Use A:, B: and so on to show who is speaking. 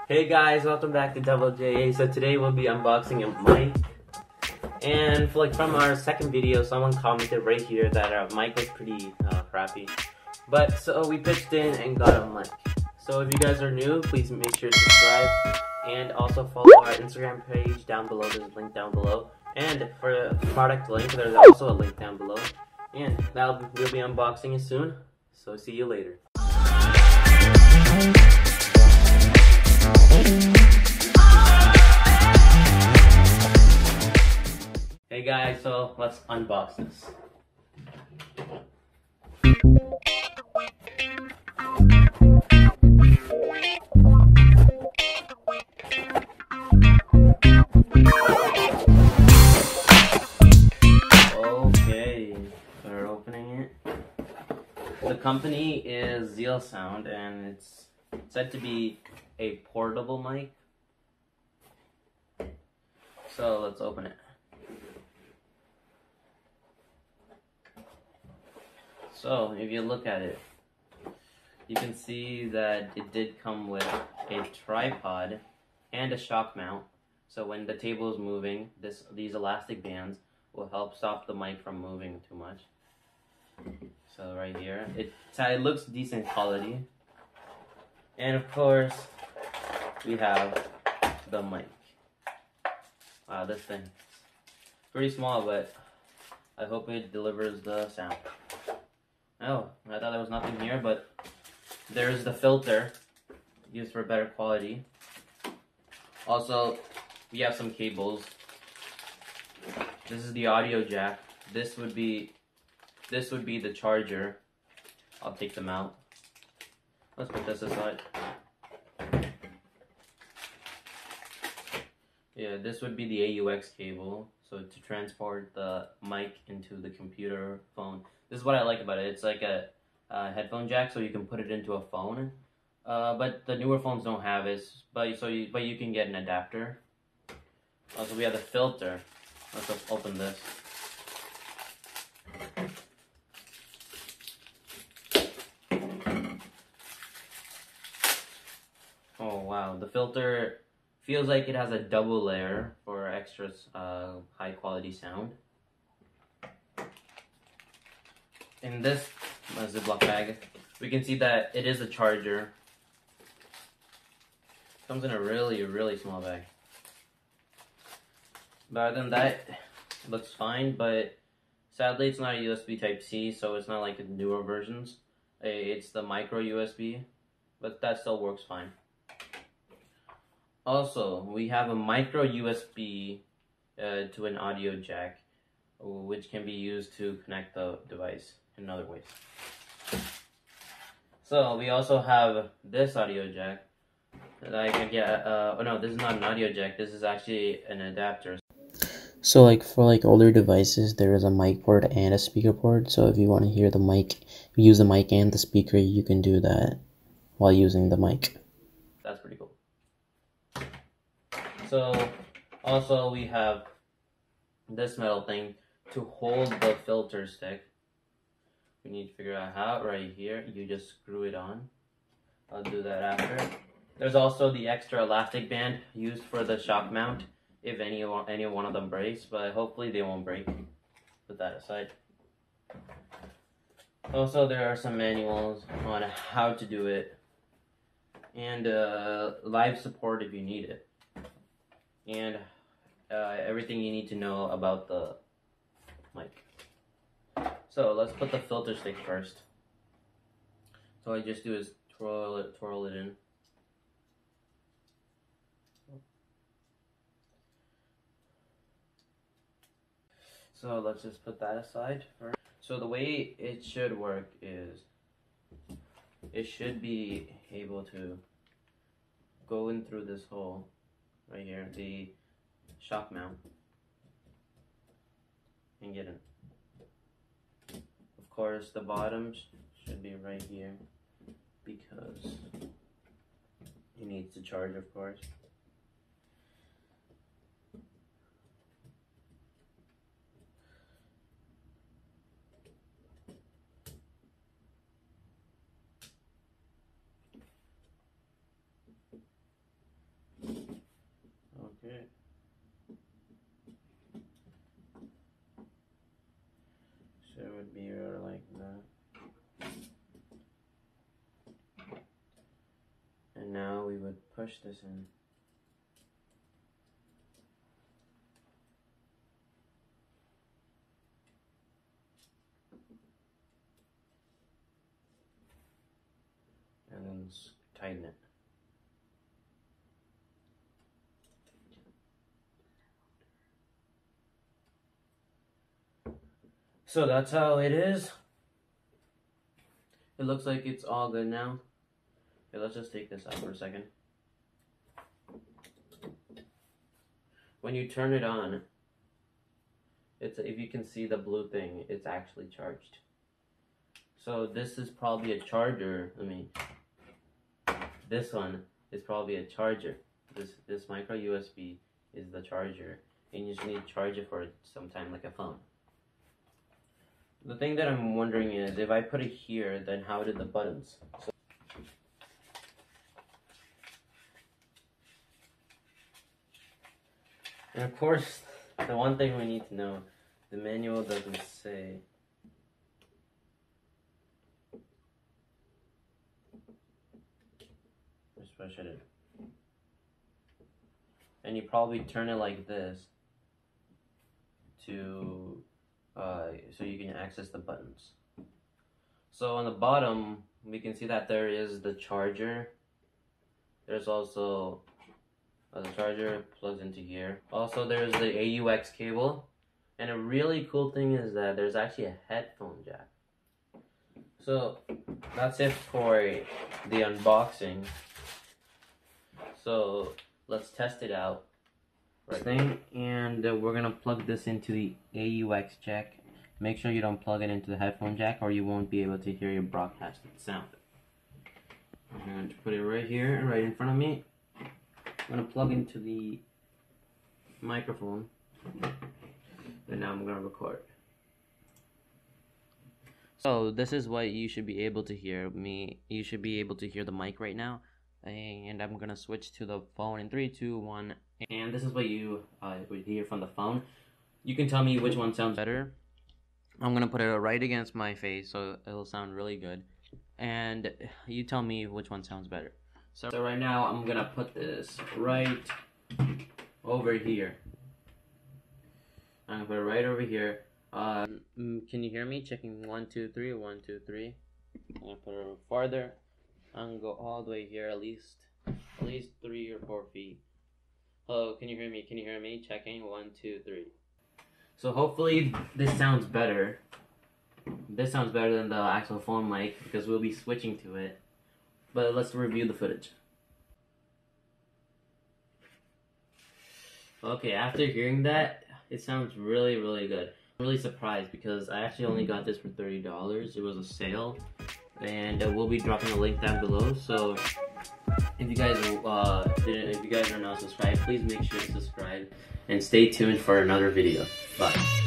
A: Hey guys, welcome back to Double J. So today we'll be unboxing a mic. And from our second video, someone commented right here that our mic was pretty crappy. But so we pitched in and got a mic. So if you guys are new, please make sure to subscribe and also follow our Instagram page down below. There's a link down below. And for the product link, there's also a link down below. And we'll be unboxing it soon. So see you later. Hey guys, so let's unbox this. Okay, we're opening it. The company is ZealSound and it's said to be a portable mic. So let's open it. So if you look at it, you can see that it did come with a tripod and a shock mount. So when the table is moving, these elastic bands will help stop the mic from moving too much. So right here, it looks decent quality. And of course, we have the mic. Wow, this thing is pretty small, but I hope it delivers the sound. Oh, I thought there was nothing here, but there's the filter used for better quality. Also, we have some cables. This is the audio jack. This would be the charger. I'll take them out. Let's put this aside. Yeah, this would be the AUX cable. So to transport the mic into the computer phone. This is what I like about it. It's like a headphone jack, so you can put it into a phone. But the newer phones don't have it. But you can get an adapter. Also, we have the filter. Let's just open this. Oh wow, the filter feels like it has a double layer for extra high quality sound. In this Ziploc bag, we can see that it is a charger. Comes in a really small bag. But other than that, it looks fine, but sadly it's not a USB Type-C, so it's not like the newer versions. It's the micro USB, but that still works fine. Also, we have a micro USB to an audio jack, which can be used to connect the device in other ways. So we also have this audio jack that I can get. Oh no, this is not an audio jack. This is actually an adapter.
B: So for older devices, there is a mic port and a speaker port. So if you want to hear the mic, use the mic and the speaker, you can do that while using the mic.
A: That's pretty cool. So also we have this metal thing to hold the filter stick. We need to figure out how. Right here, you just screw it on. I'll do that after. There's also the extra elastic band used for the shock mount if any one of them breaks, but hopefully they won't break. Put that aside. Also, there are some manuals on how to do it and live support if you need it, and everything you need to know about the mic. So let's put the filter stick first. So all I just do is twirl it in. So let's just put that aside first. So the way it should work is it should be able to go in through this hole right here, the shock mount, and get in. Of course, the bottom should be right here because it needs to charge, of course. would push this in. And then tighten it. So that's how it is. It looks like it's all good now. Okay, let's just take this out for a second. When you turn it on, if you can see the blue thing, it's actually charged. So this is probably a charger. This one is probably a charger. This micro USB is the charger, and you just need to charge it for some time, like a phone. The thing that I'm wondering is, if I put it here, then how did the buttons? And of course, the one thing we need to know, the manual doesn't say. Just push it in. And you probably turn it like this to so you can access the buttons. So on the bottom, we can see that there is the charger. There's also the charger plugs into here. Also, there's the AUX cable. And a really cool thing is that there's actually a headphone jack. So that's it for the unboxing. So let's test it out. And we're gonna plug this into the AUX jack. Make sure you don't plug it into the headphone jack, or you won't be able to hear your broadcasted sound. I'm going to put it right here, right in front of me. I'm gonna plug into the microphone, and now I'm gonna record. So this is what you should be able to hear me. You should be able to hear the mic right now, and I'm gonna switch to the phone in 3, 2, 1. And this is what you would hear from the phone. You can tell me which one sounds better. I'm gonna put it right against my face so it'll sound really good. And you tell me which one sounds better. So right now I'm gonna put this right over here. I'm gonna put it right over here. Can you hear me? Checking 1, 2, 3, 1, 2, 3. I'm gonna put it a little farther. I'm gonna go all the way here, at least 3 or 4 feet. Hello, can you hear me? Can you hear me? Checking 1, 2, 3. So hopefully this sounds better. This sounds better than the actual phone mic because we'll be switching to it. But let's review the footage. Okay, after hearing that, it sounds really, really good. I'm really surprised because I actually only got this for $30. It was a sale. And we'll be dropping a link down below. So if you guys are not subscribed, please make sure to subscribe and stay tuned for another video. Bye.